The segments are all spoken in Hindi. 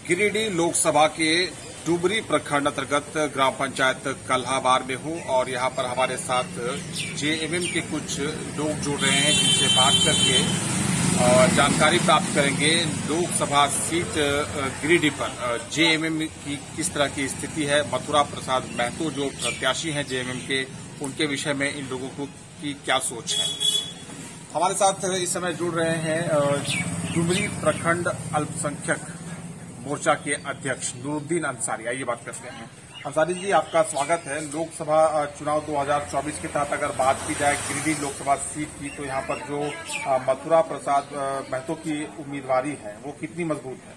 गिरिडीह लोकसभा के डुमरी प्रखंड अंतर्गत ग्राम पंचायत कल्हाबार में हूं और यहां पर हमारे साथ जेएमएम के कुछ लोग जुड़ रहे हैं जिनसे बात करके जानकारी प्राप्त करेंगे लोकसभा सीट गिरिडीह पर जेएमएम की किस तरह की स्थिति है। मथुरा प्रसाद महतो जो प्रत्याशी हैं जेएमएम के, उनके विषय में इन लोगों की क्या सोच है। हमारे साथ इस समय जुड़ रहे हैं डुमरी प्रखंड अल्पसंख्यक मोर्चा के अध्यक्ष नूरुद्दीन अंसारी। आइए बात करते हैं। अंसारी जी, आपका स्वागत है। लोकसभा चुनाव 2024 के तहत अगर बात की जाए गिरिडीह लोकसभा सीट की, तो यहाँ पर जो मथुरा प्रसाद महतो की उम्मीदवारी है वो कितनी मजबूत है?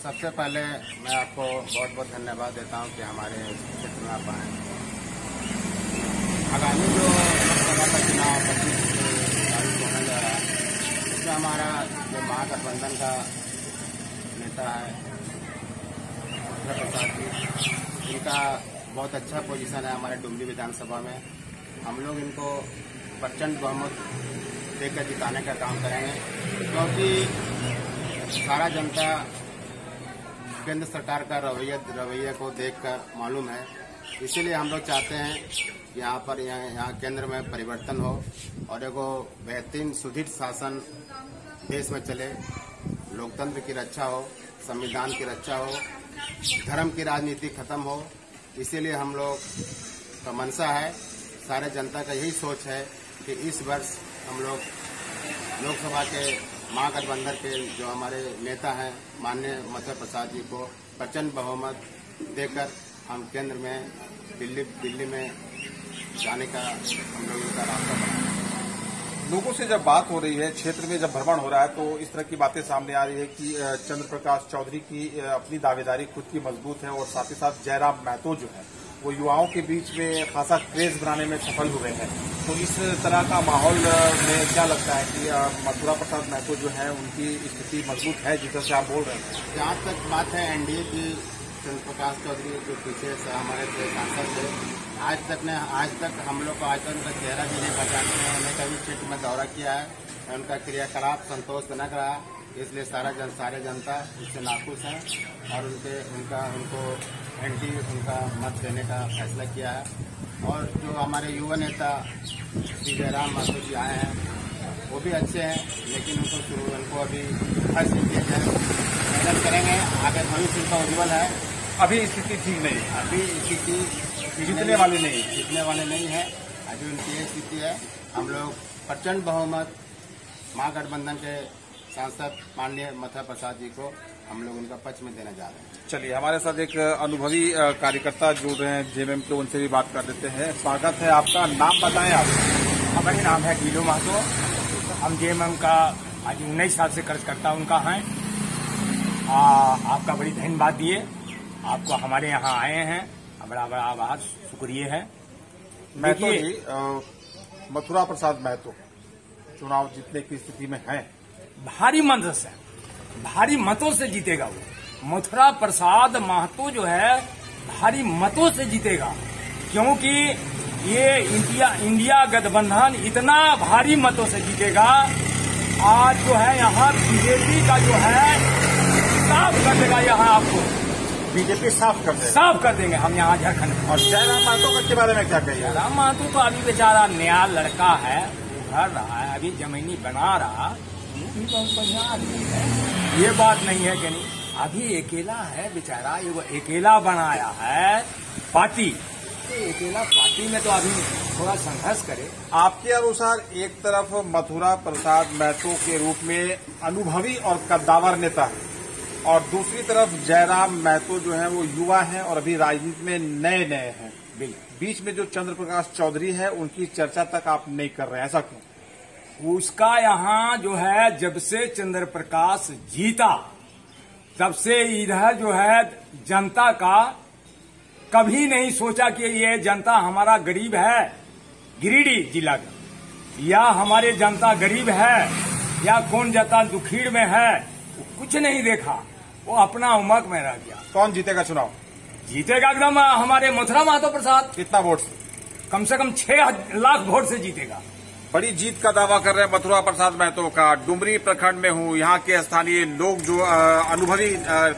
सबसे पहले मैं आपको बहुत बहुत धन्यवाद देता हूँ कि हमारे क्षेत्र में आप आए। आगामी जो लोकसभा का चुनाव 25 तारीख को होने जा रहा है, इसमें हमारा जो महागठबंधन का नेता है मथुरा प्रसाद जी, इनका बहुत अच्छा पोजीशन है हमारे डुमरी विधानसभा में। हम लोग इनको प्रचंड बहुमत देकर जिताने का काम करेंगे, क्योंकि सारा जनता केंद्र सरकार का रवैया को देखकर मालूम है। इसीलिए हम लोग चाहते हैं कि यहाँ केंद्र में परिवर्तन हो और एगो बेहतरीन सुदृढ़ शासन देश में चले, लोकतंत्र की रक्षा हो, संविधान की रक्षा हो, धर्म की राजनीति खत्म हो। इसीलिए हम लोग का मंशा है, सारे जनता का यही सोच है कि इस वर्ष हम लोग लोकसभा के महागठबंधन के जो हमारे नेता हैं माननीय मथुरा प्रसाद जी को प्रचंड बहुमत देकर हम केंद्र में दिल्ली में जाने का हम लोगों का रास्ता बनाए। लोगों से जब बात हो रही है, क्षेत्र में जब भ्रमण हो रहा है, तो इस तरह की बातें सामने आ रही है कि चंद्र प्रकाश चौधरी की अपनी दावेदारी खुद की मजबूत है और साथ ही साथ जयराम महतो जो है वो युवाओं के बीच में खासा क्रेज बनाने में सफल हुए हैं। तो इस तरह का माहौल में क्या लगता है कि मथुरा प्रसाद महतो जो है उनकी स्थिति मजबूत है, जिस तरह से आप बोल रहे हैं? जहाँ तक बात है एनडीए की, चंद्र प्रकाश चौधरी जो पीछे से हमारे सांसद थे, आज तक हम लोग को आज तक उनका चेहरा भी नहीं पहचानते हैं। उन्हें कभी क्षेत्र में दौरा किया है, उनका क्रियाकलाप संतोषजनक रहा, इसलिए सारे जनता उससे नाखुश है और उनको एंटी उनका मत देने का फैसला किया है। और जो हमारे युवा नेता श्री जयराम महतो जी आए हैं वो भी अच्छे हैं, लेकिन उनको अभी फर्स्ट किया जाए, मेहनत करेंगे, आगे भविष्य उनका उज्जवल है। अभी स्थिति ठीक नहीं है, अभी स्थिति जीतने वाले नहीं है। अभी उनकी ये स्थिति है। हम लोग प्रचंड बहुमत महागठबंधन के सांसद माननीय मथुरा प्रसाद जी को हम लोग उनका पक्ष में देने जा रहे हैं। चलिए, हमारे साथ एक अनुभवी कार्यकर्ता जुड़ रहे हैं जेएमएम के, उनसे भी बात कर देते हैं। स्वागत है आपका। नाम बताएं आप। हमारा नाम है गीलो महतो। हम जेएमएम का आज 19 साल से कार्यकर्ता उनका है। आपका बड़ी धन्यवाद दिए, आपको हमारे यहाँ आए हैं, बड़ा बड़ा आभार शुक्रिया है। महतो जी, मथुरा प्रसाद महतो चुनाव जीतने की स्थिति में है। भारी मतों से जीतेगा वो। मथुरा प्रसाद महतो जो है भारी मतों से जीतेगा, क्योंकि ये इंडिया गठबंधन इतना भारी मतों से जीतेगा। आज जो है यहाँ बीजेपी का जो है साफ कर देगा, यहाँ आपको बीजेपी साफ कर देंगे हम यहाँ झारखंड में। और जयराम महतो के बारे में क्या कहिए? जयराम महतो तो अभी बेचारा नया लड़का है, उभर रहा है, अभी जमीनी बना रहा, भी बहुत बढ़िया आदमी है। ये बात नहीं है कि नहीं, अभी अकेला है बेचारा, वो अकेला बनाया है पार्टी, तो अकेला पार्टी में तो अभी थोड़ा संघर्ष करे। आपके अनुसार एक तरफ मथुरा प्रसाद महतो के रूप में अनुभवी और कद्दावर नेता है और दूसरी तरफ जयराम महतो जो है वो युवा है और अभी राजनीति में नए हैं। बीच में जो चंद्र प्रकाश चौधरी है उनकी चर्चा तक आप नहीं कर रहे हैं, ऐसा क्यों? उसका यहाँ जो है जब से चंद्र प्रकाश जीता तब से इधर जो है जनता का कभी नहीं सोचा कि ये जनता हमारा गरीब है, गिरिडीह जिला का, या हमारे जनता गरीब है या कौन जनता दुखीड़ में है, कुछ नहीं देखा। वो अपना उमक में रह गया। कौन जीतेगा चुनाव? जीतेगा एकदम हमारे मथुरा महतो प्रसाद। कितना वोट से? कम से कम 6 लाख वोट से जीतेगा। बड़ी जीत का दावा कर रहे हैं मथुरा प्रसाद महतो का। डुमरी प्रखंड में हूं, यहाँ के स्थानीय लोग जो अनुभवी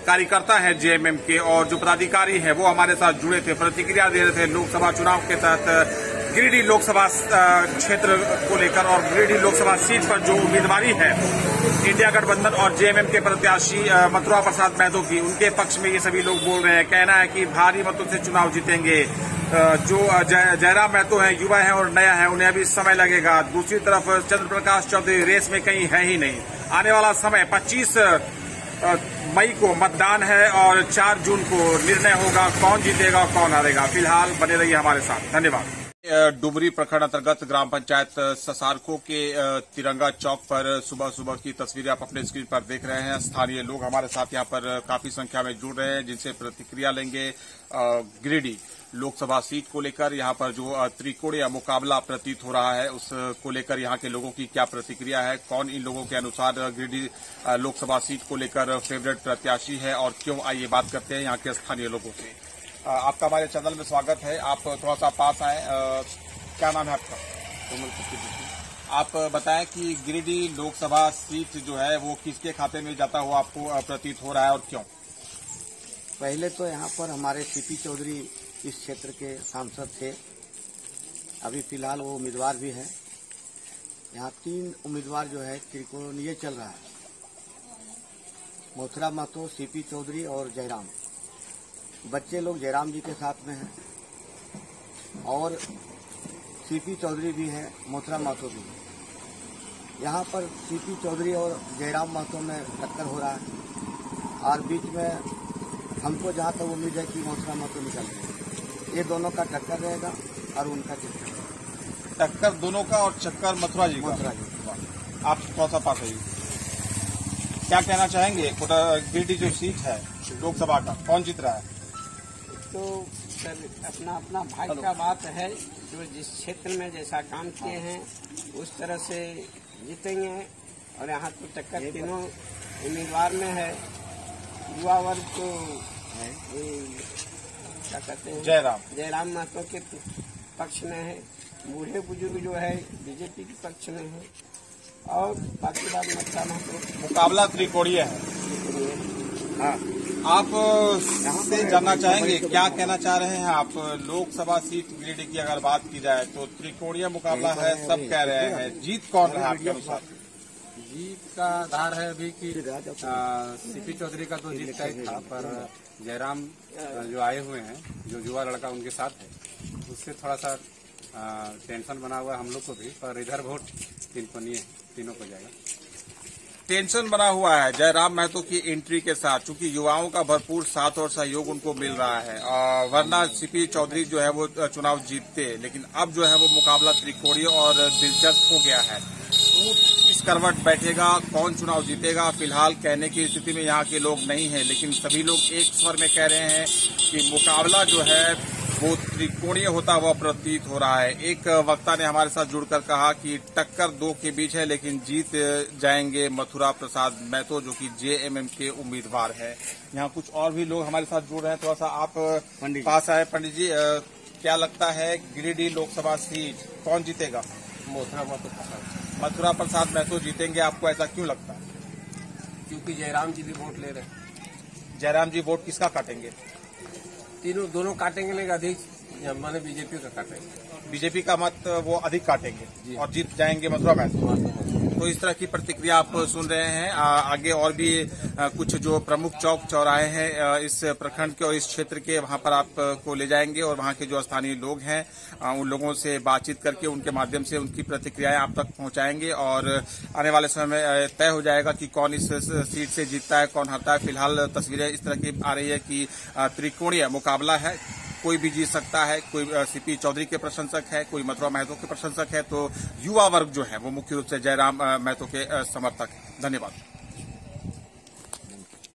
कार्यकर्ता हैं जेएमएम के और जो पदाधिकारी हैं वो हमारे साथ जुड़े थे, प्रतिक्रिया दे रहे थे लोकसभा चुनाव के तहत गिरिडीह लोकसभा क्षेत्र को लेकर और गिरिडीह लोकसभा सीट पर जो उम्मीदवारी है इंडिया गठबंधन और जेएमएम के प्रत्याशी मथुरा प्रसाद महतो की, उनके पक्ष में ये सभी लोग बोल रहे हैं। कहना है कि भारी मतों से चुनाव जीतेंगे। जो जयराम महतो हैं, युवा हैं और नया है, उन्हें अभी समय लगेगा। दूसरी तरफ चंद्रप्रकाश चौधरी रेस में कहीं है ही नहीं। आने वाला समय 25 मई को मतदान है और 4 जून को निर्णय होगा कौन जीतेगा और कौन हारेगा। फिलहाल बने रहिए हमारे साथ, धन्यवाद। डुमरी प्रखंड अंतर्गत ग्राम पंचायत ससारको के तिरंगा चौक पर सुबह सुबह की तस्वीरें आप अपने स्क्रीन पर देख रहे हैं। स्थानीय लोग हमारे साथ यहाँ पर काफी संख्या में जुड़ रहे हैं, जिनसे प्रतिक्रिया लेंगे गिरिडीह लोकसभा सीट को लेकर। यहाँ पर जो त्रिकोणीय मुकाबला प्रतीत हो रहा है उसको लेकर यहाँ के लोगों की क्या प्रतिक्रिया है, कौन इन लोगों के अनुसार गिरिडीह लोकसभा सीट को लेकर फेवरेट प्रत्याशी है और क्यों, आइए बात करते हैं यहाँ के स्थानीय लोगों से। आपका हमारे चैनल में स्वागत है। आप थोड़ा सा पास आए, क्या नाम है आपका? आप बताएं कि गिरिडीह लोकसभा सीट जो है वो किसके खाते में जाता हुआ आपको प्रतीत हो रहा है और क्यों? पहले तो यहाँ पर हमारे सीपी चौधरी इस क्षेत्र के सांसद थे, अभी फिलहाल वो उम्मीदवार भी है। यहाँ 3 उम्मीदवार जो है त्रिकोणीय चल रहा है, मथुरा महतो, सीपी चौधरी और जयराम। बच्चे लोग जयराम जी के साथ में हैं और सीपी चौधरी भी है, मथुरा महतो भी है। यहाँ पर सीपी चौधरी और जयराम महतो में टक्कर हो रहा है और बीच में हमको जहाँ तक उम्मीद है कि मथुरा महतो निकल गए। ये दोनों का टक्कर रहेगा और उनका टक्कर दोनों का और चक्कर मथुरा जी का। आप थोड़ा सा पास आइए, क्या कहना चाहेंगे? गिरिडीह जो सीट है लोकसभा का, कौन जीत रहा है? तो सर अपना अपना भाई का बात है, जो जिस क्षेत्र में जैसा काम किए हैं उस तरह से जीतेंगे। और यहाँ तो टक्कर तीनों उम्मीदवार में है। युवा वर्ग तो क्या कहते हैं, जयराम महतो के पक्ष में है। बूढ़े बुजुर्ग जो है बीजेपी के पक्ष में है और बाकी बात मथुरा महतो। मुकाबला त्रिकोणीय है। हाँ, आप से जानना चाहेंगे, क्या कहना चाह रहे हैं आप? लोकसभा सीट गिरिडीह की अगर बात की जाए तो त्रिकोणीय मुकाबला है, सब कह रहे हैं। जीत कौन रहा आपके अनुसार? जीत का आधार है अभी कि सीपी चौधरी का तो जीत तय था, पर जयराम जो आए हुए हैं, जो युवा लड़का उनके साथ है, उससे थोड़ा सा टेंशन बना हुआ है हम लोग को भी। पर इधर वोट तीनों को जाएगा। टेंशन बना हुआ है जयराम महतो की एंट्री के साथ, क्योंकि युवाओं का भरपूर साथ और सहयोग उनको मिल रहा है। वरना सीपी चौधरी जो है वो चुनाव जीतते, लेकिन अब जो है वो मुकाबला त्रिकोणीय और दिलचस्प हो गया है। इस करवट बैठेगा, कौन चुनाव जीतेगा, फिलहाल कहने की स्थिति में यहाँ के लोग नहीं है, लेकिन सभी लोग एक स्वर में कह रहे हैं कि मुकाबला जो है वो त्रिकोणीय होता हुआ प्रतीत हो रहा है। एक वक्ता ने हमारे साथ जुड़कर कहा कि टक्कर 2 के बीच है, लेकिन जीत जाएंगे मथुरा प्रसाद महतो, जो कि जेएमएम के उम्मीदवार है। यहाँ कुछ और भी लोग हमारे साथ जुड़ रहे हैं। थोड़ा सा आप पास आए। पंडित जी, क्या लगता है गिरिडीह लोकसभा सीट कौन जीतेगा? मथुरा प्रसाद महतो जीतेंगे। आपको ऐसा क्यों लगता है? क्योंकि जयराम जी भी वोट ले रहे हैं। जयराम जी वोट किसका काटेंगे? दोनों काटेंगे, लेकिन अधिक माने बीजेपी का काटेंगे। बीजेपी का मत वो अधिक काटेंगे और जीत जाएंगे मथुरा महतो। तो इस तरह की प्रतिक्रिया आप सुन रहे हैं। आगे और भी कुछ जो प्रमुख चौक चौराहे हैं इस प्रखंड के और इस क्षेत्र के, वहां पर आपको ले जाएंगे और वहां के जो स्थानीय लोग हैं उन लोगों से बातचीत करके उनके माध्यम से उनकी प्रतिक्रियाएं आप तक पहुंचाएंगे और आने वाले समय में तय हो जाएगा कि कौन इस सीट से जीतता है, कौन हारता है। फिलहाल तस्वीरें इस तरह की आ रही है कि त्रिकोणीय मुकाबला है, कोई भी जीत सकता है। कोई सीपी चौधरी के प्रशंसक है, कोई मथुरा महतो के प्रशंसक है, तो युवा वर्ग जो है वो मुख्य रूप से जयराम महतो के समर्थक है। धन्यवाद।